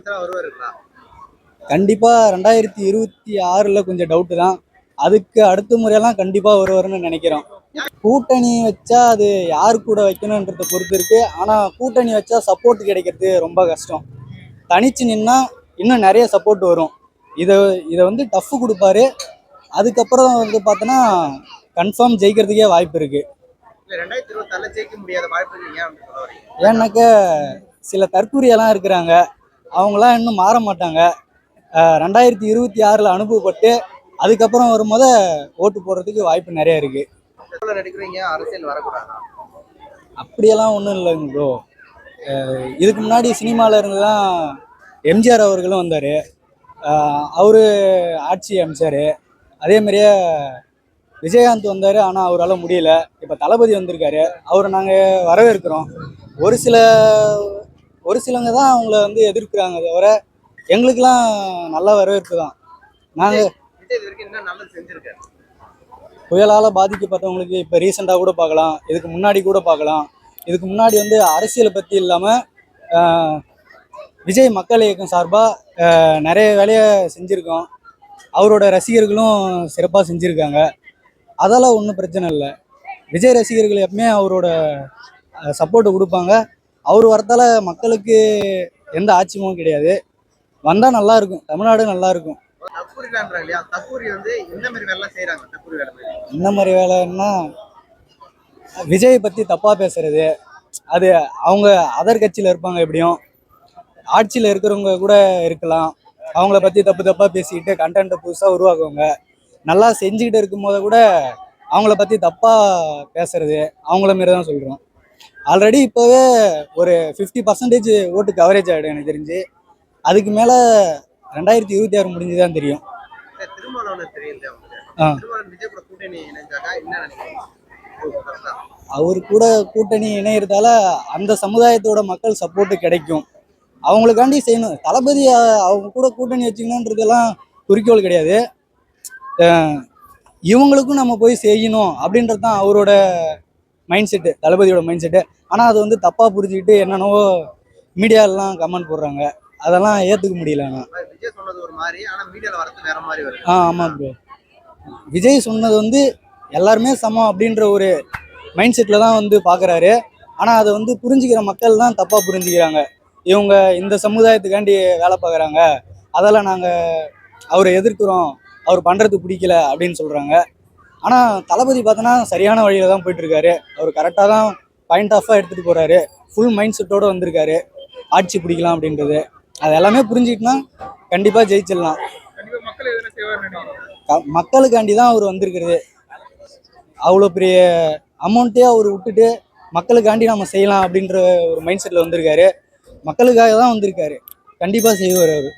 முதலமைச்சரா வருவாருங்களா? கண்டிப்பா 2026ல கொஞ்சம் டவுட்டு தான். அதுக்கு அடுத்த முறையெல்லாம் கண்டிப்பா வருவாருன்னு நினைக்கிறோம். கூட்டணி வச்சா அது யார் கூட வைக்கணுன்றத பொறுத்து இருக்கு. ஆனா கூட்டணி வச்சா சப்போர்ட் கிடைக்கிறது ரொம்ப கஷ்டம். தனிச்சு நின்னா இன்னும் நிறைய சப்போர்ட் வரும். இதை இதை வந்து டஃப் கொடுப்பாரு. அதுக்கப்புறம் வந்து பார்த்தோன்னா கன்ஃபார்ம் ஜெயிக்கிறதுக்கே வாய்ப்பு இருக்கு. இல்ல 2026ல ஜெயிக்க முடியாத வாய்ப்பு ஏன் சொல்ல வரீங்க? ஏன்னாக்க சில தற்கூரியெல்லாம் இருக்கிறாங்க. அவங்களாம் இன்னும் மாற மாட்டாங்க. 2026ல அனுபவப்பட்டு அதுக்கப்புறம் வரும்போது ஓட்டு போடுறதுக்கு வாய்ப்பு நிறைய இருக்கு. நடிக்கிறீங்க அரசியல் வரக்கூடாதா? அப்படியெல்லாம் ஒன்றும் இல்லைங்க ப்ரோ. இதுக்கு முன்னாடி சினிமாவில் இருந்து தான் எம்ஜிஆர் அவர்களும் வந்தார். அவரு ஆட்சி அமைச்சார். அதே மாதிரியே விஜயகாந்த் வந்தார். ஆனால் அவரால் முடியல. இப்போ தளபதி வந்திருக்காரு. அவரை நாங்கள் வரவேற்கிறோம். ஒரு சில ஒரு சிலவங்க தான் அவங்கள வந்து எதிர்க்கிறாங்க தவிர எங்களுக்கெல்லாம் நல்ல வரவேற்பு தான். நாங்கள் விஜய் இது வரைக்கும் என்ன நல்லது செஞ்சிருக்காரு? புயலால் பாதிக்கப்பட்டவங்களுக்கு இப்போ ரீசெண்டாக கூட பார்க்கலாம். இதுக்கு முன்னாடி கூட பார்க்கலாம். இதுக்கு முன்னாடி வந்து அரசியலை பற்றி இல்லாமல் விஜய் மக்கள் இயக்கம் சார்பாக நிறைய வேலையை செஞ்சுருக்கோம். அவரோட ரசிகர்களும் சிறப்பாக செஞ்சுருக்காங்க. அதெல்லாம் ஒன்றும் பிரச்சனை இல்லை. விஜய் ரசிகர்கள் எப்பவுமே அவரோட சப்போர்ட்டை கொடுப்பாங்க. அவர் வரத்தால மக்களுக்கு எந்த ஆட்சியமும் கிடையாது. வந்தால் நல்லா இருக்கும். தமிழ்நாடு நல்லா இருக்கும். தக்கூரி வந்து இந்த மாதிரி வேலை செய்யறாங்க. தக்கூரி வேலை இந்த மாதிரி வேலைன்னா விஜயை பற்றி தப்பாக பேசுறது. அது அவங்க அதர் கட்சியில் இருப்பாங்க. எப்படியும் ஆட்சியில் இருக்கிறவங்க கூட இருக்கலாம். அவங்கள பற்றி தப்பாக பேசிக்கிட்டு கண்டென்ட்டை புதுசாக உருவாக்குவாங்க. நல்லா செஞ்சுக்கிட்டு இருக்கும் போது கூட அவங்கள பற்றி தப்பாக பேசுறது அவங்கள மாரி தான் சொல்கிறோம். ஆல்ரெடி இப்போவே ஒரு 50% ஓட்டு கவரேஜ் ஆகிடும் எனக்கு தெரிஞ்சு. அதுக்கு மேலே 2026 முடிஞ்சு தான் தெரியும். அவர் கூட கூட்டணி இணையறதால அந்த சமுதாயத்தோட மக்கள் சப்போர்ட்டு கிடைக்கும். அவங்களுக்காண்டி செய்யணும். தளபதி அவங்க கூட கூட்டணி வச்சுக்கணுன்றதெல்லாம் குறிக்கோள் கிடையாது. இவங்களுக்கும் நம்ம போய் செய்யணும் அப்படின்றது தான் அவரோட மைண்ட் செட்டு, தளபதியோட மைண்ட் செட்டு. ஆனால் அது வந்து தப்பாக புரிஞ்சுக்கிட்டு என்னென்னவோ மீடியாலெலாம் கமெண்ட் போடுறாங்க. அதெல்லாம் ஏற்றுக்க முடியல. ஆமாம் ப்ரோ. விஜய் சொன்னது வந்து எல்லாருமே சமம் அப்படின்ற ஒரு மைண்ட் செட்டில் தான் வந்து பார்க்குறாரு. ஆனால் அதை வந்து புரிஞ்சுக்கிற மக்கள் தான் தப்பாக புரிஞ்சுக்கிறாங்க. இவங்க இந்த சமுதாயத்துக்காண்டி வேலை பார்க்குறாங்க, அதெல்லாம் நாங்கள் அவரை எதிர்க்கிறோம், அவர் பண்ணுறது பிடிக்கல அப்படின்னு சொல்கிறாங்க. ஆனால் தளபதி பார்த்தோன்னா சரியான வழியில் தான் போயிட்டுருக்காரு. அவர் கரெக்டாக தான் பாயிண்ட் ஆஃபாக எடுத்துகிட்டு போகிறாரு. ஃபுல் மைண்ட் செட்டோடு வந்திருக்காரு. ஆட்சி பிடிக்கலாம் அப்படின்றது அது எல்லாமே புரிஞ்சுக்கிட்டுனா கண்டிப்பாக ஜெயிச்சிடலாம். மக்களுக்காண்டி தான் அவர் வந்திருக்கிறது. அவ்வளோ பெரிய அமௌண்ட்டே அவர் விட்டுட்டு மக்களுக்காண்டி நம்ம செய்யலாம் அப்படின்ற ஒரு மைண்ட் செட்டில் வந்திருக்காரு. மக்களுக்காக தான் வந்திருக்காரு. கண்டிப்பாக செய்வார் அவர்.